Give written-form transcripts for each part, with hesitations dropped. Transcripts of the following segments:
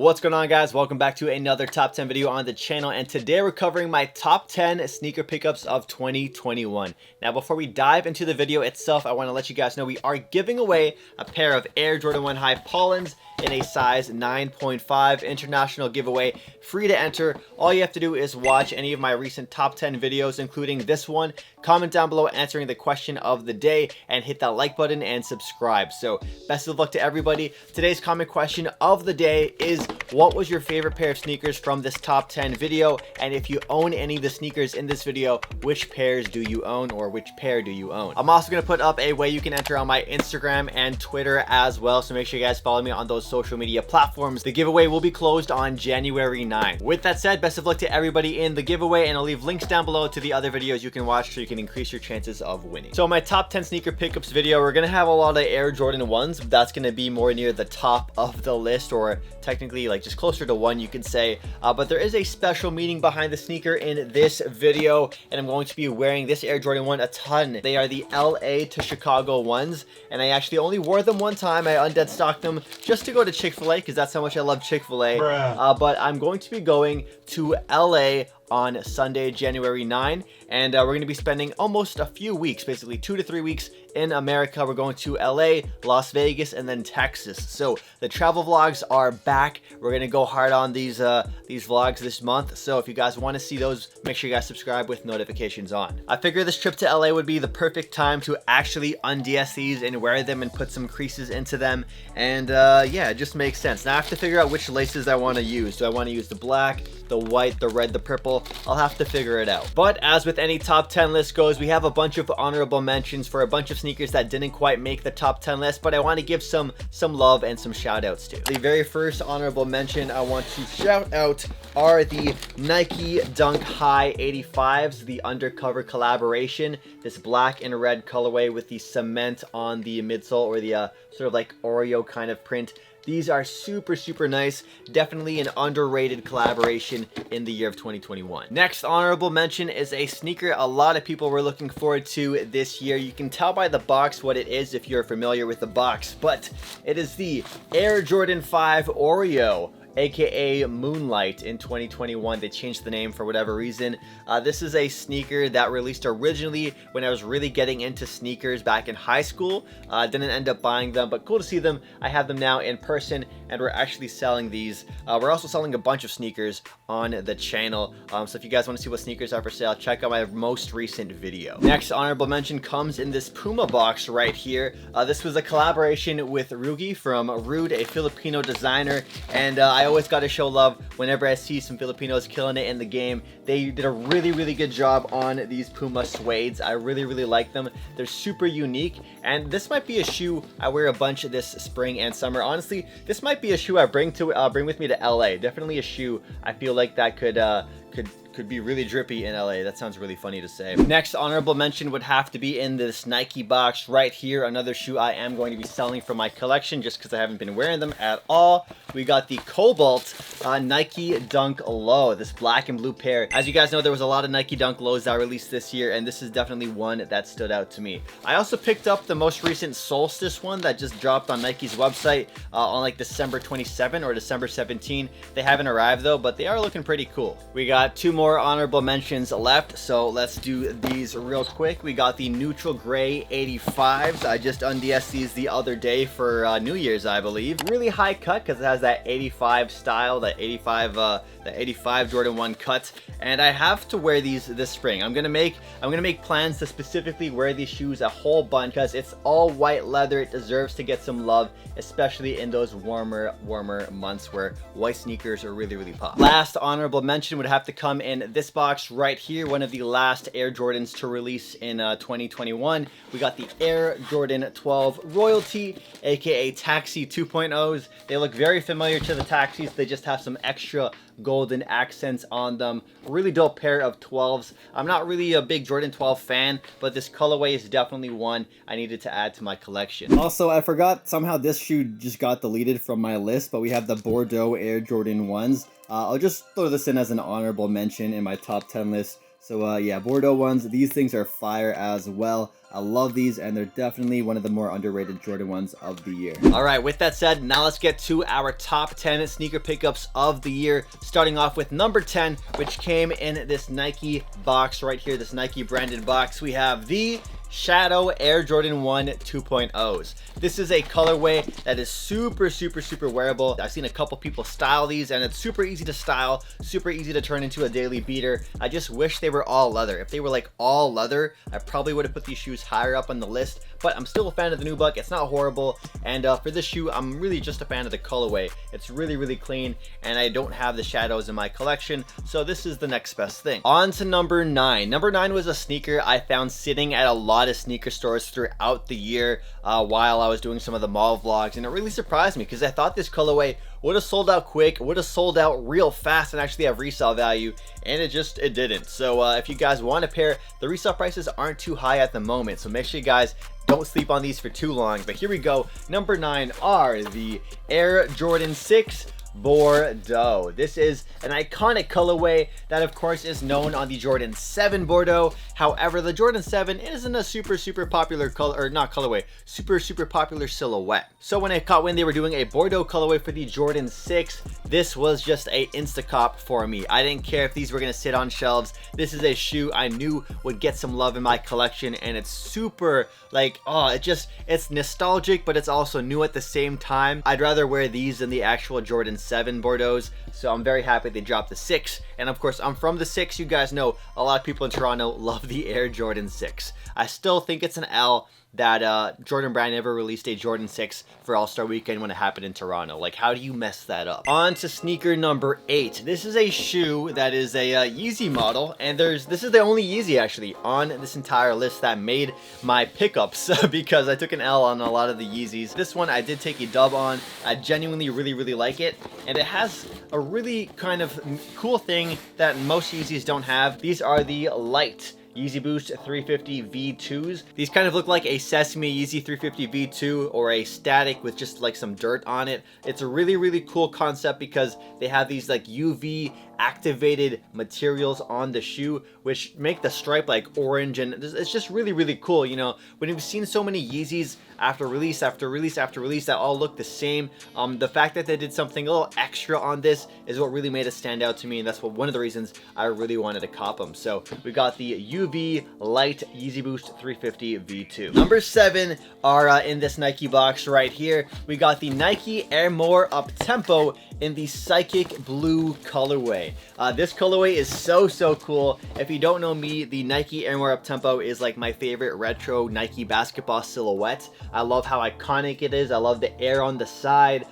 What's going on, guys? Welcome back to another top 10 video on the channel, and today we're covering my top 10 sneaker pickups of 2021. Now, before we dive into the video itself, I want to let you guys know we are giving away a pair of Air Jordan 1 High Pollens in a size 9.5 international giveaway, free to enter. All you have to do is watch any of my recent top 10 videos, including this one, comment down below answering the question of the day, and hit that like button and subscribe. So best of luck to everybody. Today's comment question of the day is, what was your favorite pair of sneakers from this top 10 video? And if you own any of the sneakers in this video, which pairs do you own, or which pair do you own? I'm also going to put up a way you can enter on my Instagram and Twitter as well, so make sure you guys follow me on those social media platforms. The giveaway will be closed on January 9th. With that said, best of luck to everybody in the giveaway, and I'll leave links down below to the other videos you can watch so you can increase your chances of winning. So my top 10 sneaker pickups video, we're going to have a lot of Air Jordan 1s, but that's going to be more near the top of the list, or technically like just closer to one, you could say. But there is a special meaning behind the sneaker in this video, and I'm going to be wearing this Air Jordan 1 a ton. They are the LA to Chicago ones, and I actually only wore them one time. I undead stocked them just to go to Chick-fil-A because that's how much I love Chick-fil-A. But I'm going to be going to LA on Sunday, January 9, and we're going to be spending almost a few weeks, basically 2 to 3 weeks in America. We're going to LA, Las Vegas, and then Texas. So the travel vlogs are back. We're going to go hard on these vlogs this month. So if you guys want to see those, make sure you guys subscribe with notifications on. I figure this trip to LA would be the perfect time to actually unds these and wear them and put some creases into them. And yeah, it just makes sense. Now I have to figure out which laces I want to use. Do I want to use the black, the white, the red, the purple? I'll have to figure it out. But as with any top 10 list goes, we have a bunch of honorable mentions for a bunch of sneakers that didn't quite make the top 10 list, but I want to give some love and some shout outs to. The very first honorable mention I want to shout out are the Nike Dunk High 85s, the undercover collaboration, this black and red colorway with the cement on the midsole, or the sort of like Oreo kind of print. These are super nice. Definitely an underrated collaboration in the year of 2021. Next honorable mention is a sneaker a lot of people were looking forward to this year. You can tell by the box what it is if you're familiar with the box, but it is the Air Jordan 5 Oreo, aka Moonlight. In 2021 they changed the name for whatever reason. This is a sneaker that released originally when I was really getting into sneakers back in high school. Didn't end up buying them, but cool to see them. I have them now in person, and we're actually selling these. We're also selling a bunch of sneakers on the channel, so if you guys want to see what sneakers are for sale, check out my most recent video. Next honorable mention comes in this Puma box right here. This was a collaboration with Rugi from Rude, a Filipino designer, and I always got to show love whenever I see some Filipinos killing it in the game. They did a really good job on these Puma suedes. I really like them. They're super unique, and this might be a shoe I wear a bunch of this spring and summer. Honestly, this might be a shoe I bring with me to LA. Definitely a shoe I feel like that could be really drippy in LA. That sounds really funny to say. Next honorable mention would have to be in this Nike box right here. Another shoe I am going to be selling from my collection just because I haven't been wearing them at all. We got the Cobalt Nike Dunk Low, this black and blue pair. As you guys know, there was a lot of Nike Dunk Lows that released this year, and this is definitely one that stood out to me. I also picked up the most recent Solstice one that just dropped on Nike's website on like December 27 or December 17. They haven't arrived though, but they are looking pretty cool. We got two more honorable mentions left, so let's do these real quick. We got the Neutral Gray 85s. I just unds these the other day for New Year's, I believe. Really high cut because it has that 85 style, that 85 Jordan 1 cut, and I have to wear these this spring. I'm gonna make plans to specifically wear these shoes a whole bunch because it's all white leather. It deserves to get some love, especially in those warmer months where white sneakers are really pop. Last honorable mention would have to come in this box right here, one of the last Air Jordans to release in 2021. We got the Air Jordan 12 Royalty, aka Taxi 2.0s. They look very familiar to the Taxis. They just have some extra golden accents on them. Really dope pair of 12s. I'm not really a big Jordan 12 fan, but this colorway is definitely one I needed to add to my collection. Also, I forgot, somehow this shoe just got deleted from my list, but we have the Bordeaux Air Jordan 1s. I'll just throw this in as an honorable mention in my top 10 list So yeah, Bordeaux ones, these things are fire as well. I love these, and they're definitely one of the more underrated Jordan ones of the year. All right, with that said, now let's get to our top 10 sneaker pickups of the year, starting off with number 10, which came in this Nike box right here, this Nike branded box. We have the Shadow Air Jordan 1 2.0s. This is a colorway that is super wearable. I've seen a couple people style these, and it's super easy to style, super easy to turn into a daily beater. I just wish they were all leather. If they were like all leather, I probably would have put these shoes higher up on the list, but I'm still a fan of the nubuck. It's not horrible, and for this shoe, I'm really just a fan of the colorway. It's really clean, and I don't have the shadows in my collection, so this is the next best thing. On to number 9. Number 9 was a sneaker I found sitting at a lot of sneaker stores throughout the year while I was doing some of the mall vlogs, and it really surprised me because I thought this colorway would have sold out quick, would have sold out real fast and actually have resale value, and it didn't. So if you guys want a pair, the resale prices aren't too high at the moment, so make sure you guys don't sleep on these for too long. But here we go. Number 9 are the Air Jordan 6 Bordeaux. This is an iconic colorway that of course is known on the Jordan 7 Bordeaux. However, the Jordan 7 isn't a super popular color, or not colorway, super popular silhouette. So when they were doing a Bordeaux colorway for the Jordan 6, this was just a insta-cop for me. I didn't care if these were gonna sit on shelves. This is a shoe I knew would get some love in my collection, and it's super like, oh, it's nostalgic, but it's also new at the same time. I'd rather wear these than the actual Jordan 7 Bordeaux's, so I'm very happy they dropped the 6. And of course, I'm from the 6. You guys know a lot of people in Toronto love the Air Jordan 6. I still think it's an L that Jordan Brand never released a Jordan 6 for All-Star Weekend when it happened in Toronto. Like, how do you mess that up? On to sneaker number 8. This is a shoe that is a Yeezy model, and this is the only Yeezy actually on this entire list that made my pickups because I took an L on a lot of the Yeezys. This one I did take a dub on. I genuinely really like it, and it has a really kind of cool thing that most Yeezys don't have. These are the light Yeezy Boost 350 V2s. These kind of look like a Sesame Yeezy 350 V2 or a static with just like some dirt on it. It's a really cool concept because they have these like UV activated materials on the shoe which make the stripe like orange, and it's just really cool. You know, when you've seen so many Yeezys after release that all look the same, the fact that they did something a little extra on this is what really made it stand out to me, and that's one of the reasons I really wanted to cop them. So we got the UV Light Yeezy Boost 350 V2. Number 7 are in this Nike box right here. We got the Nike Air More Uptempo in the Psychic Blue colorway. This colorway is so cool. If you don't know me, the Nike Air More Uptempo is like my favorite retro Nike basketball silhouette. I love how iconic it is. I love the air on the side.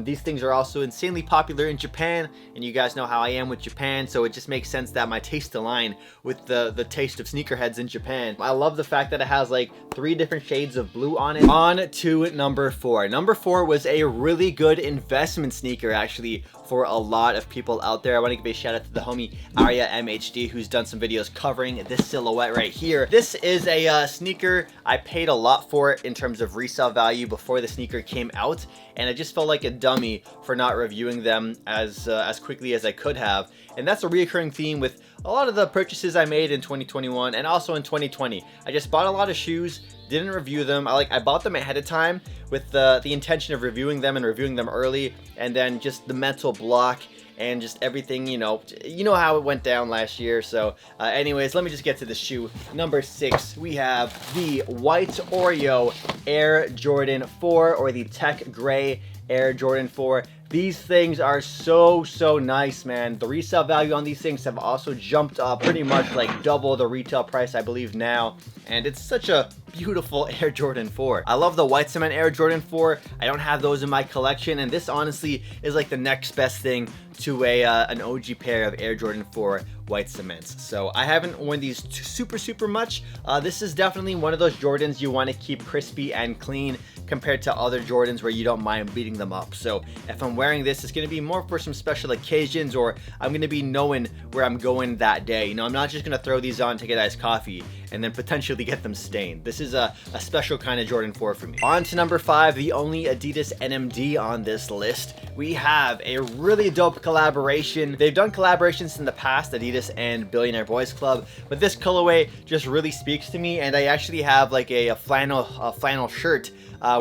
These things are also insanely popular in Japan, and you guys know how I am with Japan, so it just makes sense that my taste align with the taste of sneakerheads in Japan. I love the fact that it has like 3 different shades of blue on it. On to number 4. Number 4 was a really good investment sneaker actually for a lot of people out there. I want to give a shout out to the homie Arya MHD who's done some videos covering this silhouette right here. This is a sneaker I paid a lot for in terms of resale value before the sneaker came out, and I just felt like a dummy for not reviewing them as quickly as I could have. And that's a reoccurring theme with a lot of the purchases I made in 2021 and also in 2020. I just bought a lot of shoes, didn't review them. I bought them ahead of time with the intention of reviewing them and reviewing them early, and then just the mental block and just everything, you know how it went down last year. So anyways, let me just get to the shoe. Number 6, we have the white Oreo Air Jordan 4, or the Tech Gray Air Jordan 4. These things are so nice, man. The resale value on these things have also jumped up pretty much like double the retail price, I believe, now. And it's such a beautiful Air Jordan 4. I love the white cement Air Jordan 4. I don't have those in my collection, and this honestly is like the next best thing to an OG pair of Air Jordan 4 white cements. So I haven't worn these super much. This is definitely one of those Jordans you want to keep crispy and clean compared to other Jordans where you don't mind beating them up. So if I'm wearing this, it's going to be more for some special occasions, or I'm going to be knowing where I'm going that day. You know, I'm not just going to throw these on to get iced coffee and then potentially get them stained. This is a special kind of Jordan 4 for me. On to number 5, the only Adidas NMD on this list. We have a really dope collaboration. They've done collaborations in the past, Adidas and Billionaire Boys Club, but this colorway just really speaks to me, and I actually have like a flannel shirt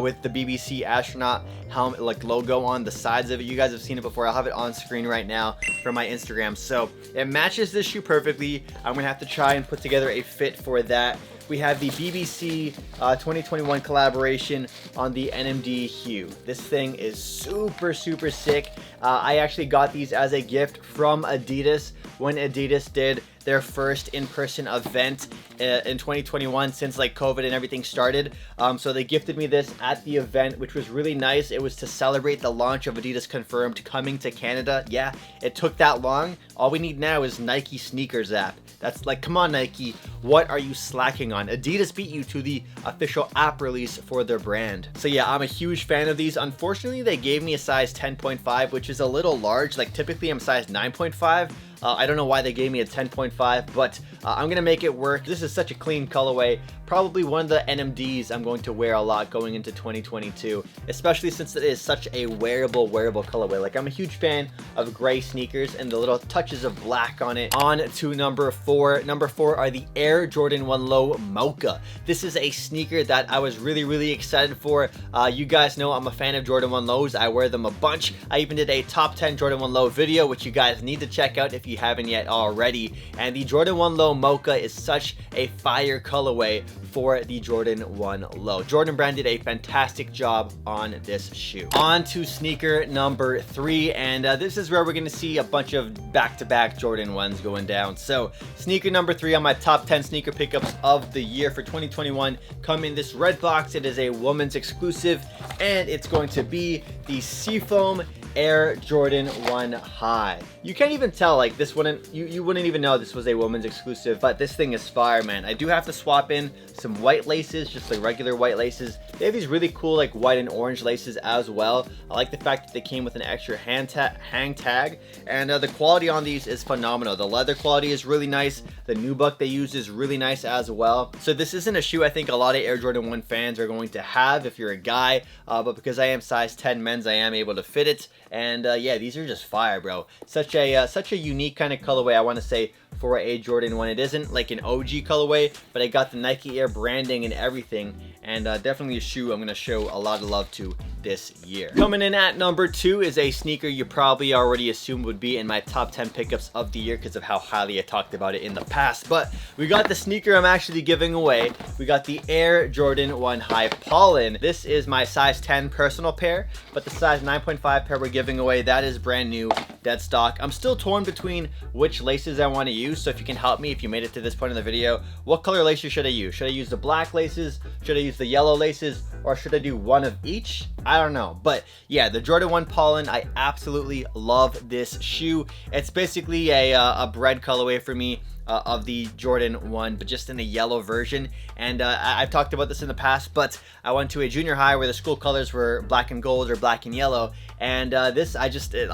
with the BBC astronaut helmet like logo on the sides of it. You guys have seen it before. I'll have it on screen right now for my Instagram. So it matches this shoe perfectly. I'm gonna have to try and put together a fit for that. We have the BBC 2021 collaboration on the NMD Hue. This thing is super sick. I actually got these as a gift from Adidas when Adidas did their first in-person event in 2021 since like COVID and everything started. So they gifted me this at the event, which was really nice. It was to celebrate the launch of Adidas Confirmed coming to Canada. Yeah, it took that long. All we need now is Nike Sneakers app. That's like, come on Nike, what are you slacking on? Adidas beat you to the official app release for their brand. So yeah, I'm a huge fan of these. Unfortunately, they gave me a size 10.5, which is a little large. Like typically I'm size 9.5. I don't know why they gave me a 10.5, but I'm gonna make it work. This is such a clean colorway. Probably one of the NMDs I'm going to wear a lot going into 2022, especially since it is such a wearable colorway. Like I'm a huge fan of gray sneakers and the little touches of black on it. On to number 4. Number 4 are the Air Jordan 1 Low Mocha. This is a sneaker that I was really excited for. You guys know I'm a fan of Jordan 1 Lows. I wear them a bunch. I even did a top 10 Jordan 1 Low video, which you guys need to check out if you haven't yet already. And the Jordan 1 Low Mocha is such a fire colorway for the Jordan 1 Low. Jordan Brand did a fantastic job on this shoe. On to sneaker number 3, and this is where we're gonna see a bunch of back-to-back Jordan 1s going down. So sneaker number 3 on my top 10 sneaker pickups of the year for 2021 come in this red box. It is a woman's exclusive, and it's going to be the Seafoam Air Jordan 1 High. You can't even tell, like this wouldn't, you wouldn't even know this was a woman's exclusive, but this thing is fire, man. I do have to swap in some white laces, just like regular white laces. They have these really cool like white and orange laces as well. I like the fact that they came with an extra hang tag, and the quality on these is phenomenal. The leather quality is really nice. The nubuck they use is really nice as well. So this isn't a shoe I think a lot of Air Jordan 1 fans are going to have if you're a guy, but because I am size 10 men's, I am able to fit it. And yeah, these are just fire, bro. Such a unique kind of colorway, I want to say, for a Jordan 1. It isn't like an OG colorway, but I got the Nike Air branding and everything, and definitely a shoe I'm going to show a lot of love to this year. Coming in at number 2 is a sneaker you probably already assumed would be in my top 10 pickups of the year because of how highly I talked about it in the past, but we got the sneaker I'm actually giving away. We got the Air Jordan 1 High Pollen. This is my size 10 personal pair, but the size 9.5 pair we're giving away, that is brand new, dead stock. I'm still torn between which laces I want to use, so if you can help me, if you made it to this point in the video, what color laces should I use? Should I use the black laces? Should I use the yellow laces? Or should I do one of each? I don't know. But yeah, the Jordan 1 Pollen, I absolutely love this shoe. It's basically a bread colorway for me. Of the Jordan 1, but just in a yellow version. And I've talked about this in the past, but I went to a junior high where the school colors were black and gold or black and yellow, and this I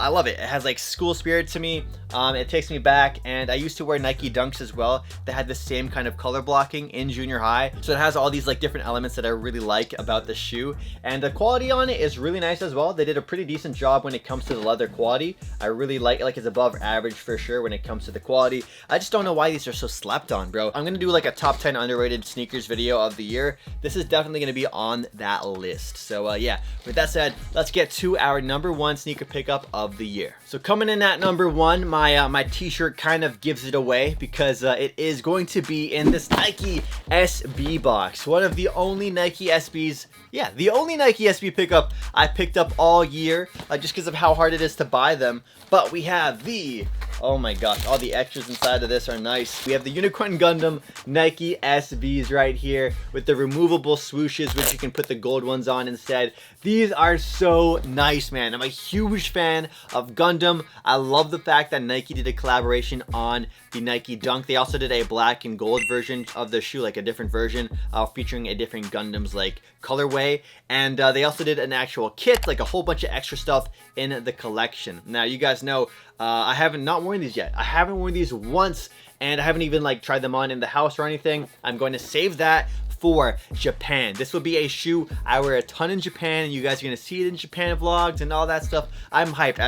love it. It has like school spirit to me. It takes me back, and I used to wear Nike Dunks as well that had the same kind of color blocking in junior high, so it has all these like different elements that I really like about the shoe, and the quality on it is really nice as well. They did a pretty decent job when it comes to the leather quality. I really like it's above average for sure when it comes to the quality. I just don't know why these are so slept on, bro. I'm gonna do like a top 10 underrated sneakers video of the year. This is definitely gonna be on that list. So yeah, with that said, let's get to our number 1 sneaker pickup of the year. So coming in at number 1, my t-shirt kind of gives it away because it is going to be in this Nike SB box. One of the only Nike SBs, yeah, the only Nike SB pickup I picked up all year, just because of how hard it is to buy them. But we have the, oh my gosh, all the extras inside of this are nice. We have the Unicorn Gundam Nike SBs right here with the removable swooshes, which you can put the gold ones on instead. These are so nice, man. I'm a huge fan of Gundam. I love the fact that Nike did a collaboration on the Nike Dunk. They also did a black and gold version of the shoe, like a different version featuring a different Gundam's like colorway. And they also did an actual kit, like a whole bunch of extra stuff in the collection. Now, you guys know I haven't not wearing these yet. I haven't worn these once, and I haven't even like tried them on in the house or anything. I'm going to save that for Japan. This will be a shoe I wear a ton in Japan, and you guys are gonna see it in Japan vlogs and all that stuff. I'm hyped.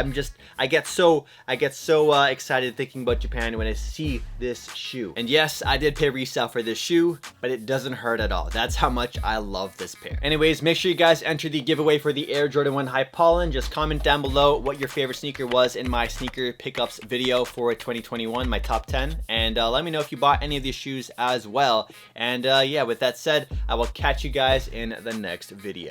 I get so excited thinking about Japan when I see this shoe. And yes, I did pay resale for this shoe, but it doesn't hurt at all. That's how much I love this pair. Anyways, make sure you guys enter the giveaway for the Air Jordan 1 High Pollen. Just comment down below what your favorite sneaker was in my sneaker pickups video for 2021, my top 10, and let me know if you bought any of these shoes as well. And yeah, with that said, I will catch you guys in the next video.